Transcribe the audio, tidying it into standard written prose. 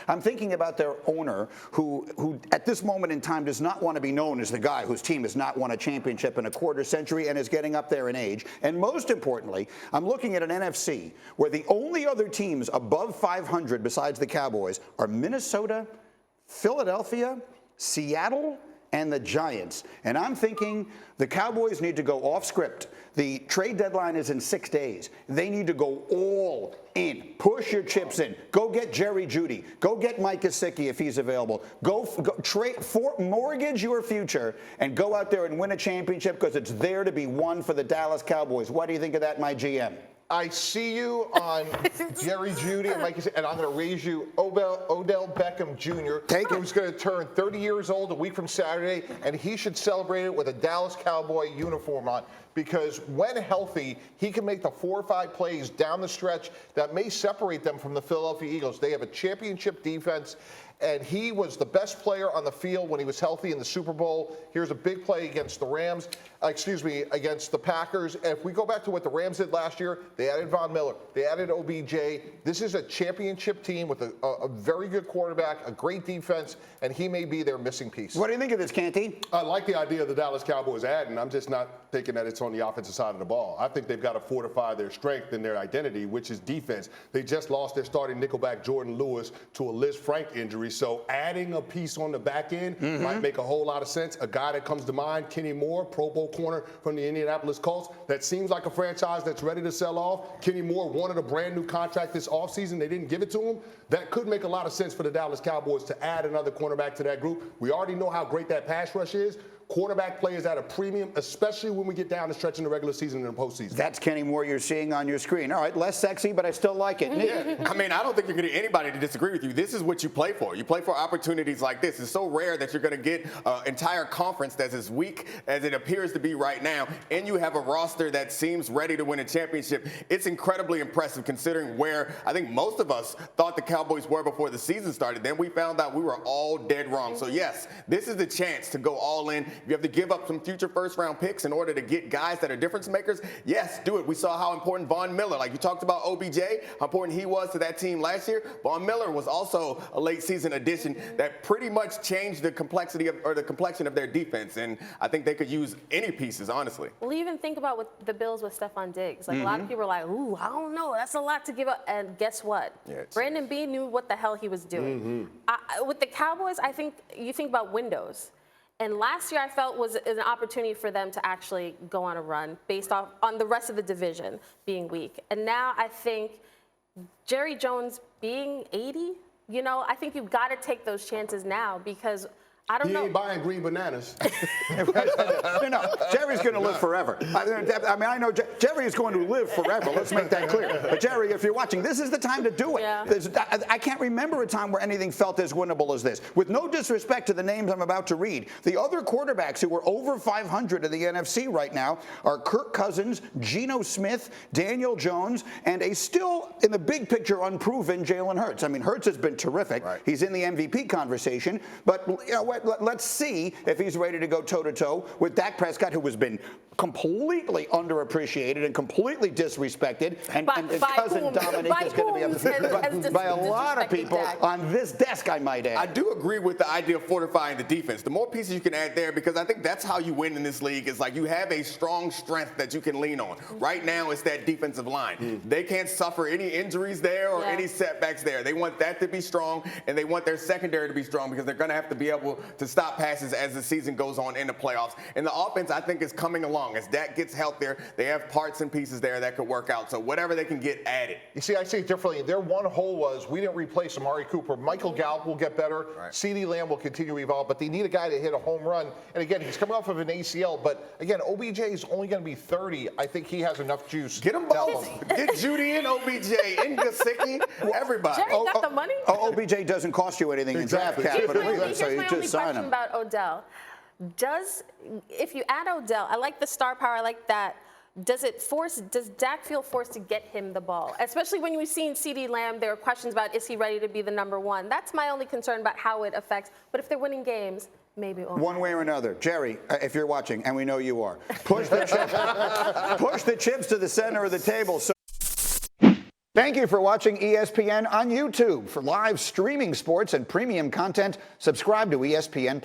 I'm thinking about their owner who at this moment in time does not want to be known as the guy whose team has not won a championship in a quarter century and is getting up there in age. And most importantly, I'm looking at an NFC where the only other teams above 500 besides the Cowboys are Minnesota, Philadelphia, Seattle, and the Giants. And I'm thinking the Cowboys need to go off script. The trade deadline is in 6 days. They need to go all in. Push your chips in. Go get Jerry Jeudy. Go get Mike Gesicki if he's available. Go trade, mortgage your future and go out there and win a championship because it's there to be won for the Dallas Cowboys. What do you think of that, my GM? I see you on Jerry Jeudy and Mike, and I'm going to raise you Odell Beckham Jr., who's going to turn 30 years old a week from Saturday, and he should celebrate it with a Dallas Cowboy uniform on. Because when healthy, he can make the 4 or 5 plays down the stretch that may separate them from the Philadelphia Eagles. They have a championship defense, and he was the best player on the field when he was healthy in the Super Bowl. Here's a big play against the against the Packers. And if we go back to what the Rams did last year, they added Von Miller. They added OBJ. This is a championship team with a very good quarterback, a great defense, and he may be their missing piece. What do you think of this, Canty? I like the idea of the Dallas Cowboys adding. I'm just not thinking that it's on the offensive side of the ball. I think they've got to fortify their strength and their identity, which is defense. They just lost their starting nickelback Jordan Lewis to a Liz Frank injury, so adding a piece on the back end might make a whole lot of sense. A guy that comes to mind, Kenny Moore, Pro Bowl corner from the Indianapolis Colts. That seems like a franchise that's ready to sell off. Kenny Moore wanted a brand new contract this offseason. They didn't give it to him. That could make a lot of sense for the Dallas Cowboys to add another cornerback to that group. We already know how great that pass rush is. Quarterback play is at a premium, especially when we get down the stretch in the regular season and the postseason. That's Kenny Moore you're seeing on your screen. All right, less sexy, but I still like it. Yeah. I mean, I don't think you're going to get anybody to disagree with you. This is what you play for. You play for opportunities like this. It's so rare that you're going to get an entire conference that's as weak as it appears to be right now, and you have a roster that seems ready to win a championship. It's incredibly impressive considering where I think most of us thought the Cowboys were before the season started. Then we found out we were all dead wrong. So, yes, this is the chance to go all in. You have to give up some future first-round picks in order to get guys that are difference makers. Yes, do it. We saw how important Von Miller, like you talked about OBJ, how important he was to that team last year. Von Miller was also a late-season addition that pretty much changed the complexity the complexion of their defense, and I think they could use any pieces, honestly. Well, even think about what the Bills with Stephon Diggs. Like a lot of people are like, ooh, I don't know, that's a lot to give up. And guess what? Yeah, Brandon Beane knew what the hell he was doing. With the Cowboys, I think you think about windows. And last year I felt was an opportunity for them to actually go on a run based off on the rest of the division being weak. And now I think Jerry Jones being 80, I think you've got to take those chances now because I don't know. He ain't buying green bananas. No, Jerry's going to live forever. I mean, I know Jerry is going to live forever. Let's make that clear. But Jerry, if you're watching, this is the time to do it. Yeah. I can't remember a time where anything felt as winnable as this. With no disrespect to the names I'm about to read, the other quarterbacks who are over 500 in the NFC right now are Kirk Cousins, Geno Smith, Daniel Jones, and a still, in the big picture, unproven Jalen Hurts. I mean, Hurts has been terrific. Right. He's in the MVP conversation. But, let's see if he's ready to go toe-to-toe with Dak Prescott, who has been completely underappreciated and completely disrespected. And cousin Dominic is going to be by a lot of people on this desk, I might add. I do agree with the idea of fortifying the defense. The more pieces you can add there, because I think that's how you win in this league, is like you have a strong strength that you can lean on. Right now, it's that defensive line. They can't suffer any injuries there or any setbacks there. They want that to be strong, and they want their secondary to be strong because they're going to have to be able to stop passes as the season goes on in the playoffs. And the offense, I think, is coming along. As Dak gets healthier, they have parts and pieces there that could work out. So whatever they can get added. You see, I see it differently. Their one hole was we didn't replace Amari Cooper. Michael Gallup will get better. Right. CeeDee Lamb will continue to evolve, but they need a guy to hit a home run. And again, he's coming off of an ACL, but again, OBJ is only going to be 30. I think he has enough juice. Get him both. Get Jeudy and OBJ and Gesicki. Everybody. Jerry got the money. OBJ doesn't cost you anything in draft capital. So you just sign him. About Odell. If you add Odell, I like the star power, I like that. Does Dak feel forced to get him the ball? Especially when we've seen CeeDee Lamb, there are questions about is he ready to be the number one? That's my only concern about how it affects. But if they're winning games, maybe one way or another. Jerry, if you're watching, and we know you are, push the chips to the center of the table. So Thank you for watching ESPN on YouTube. For live streaming sports and premium content, subscribe to ESPN+.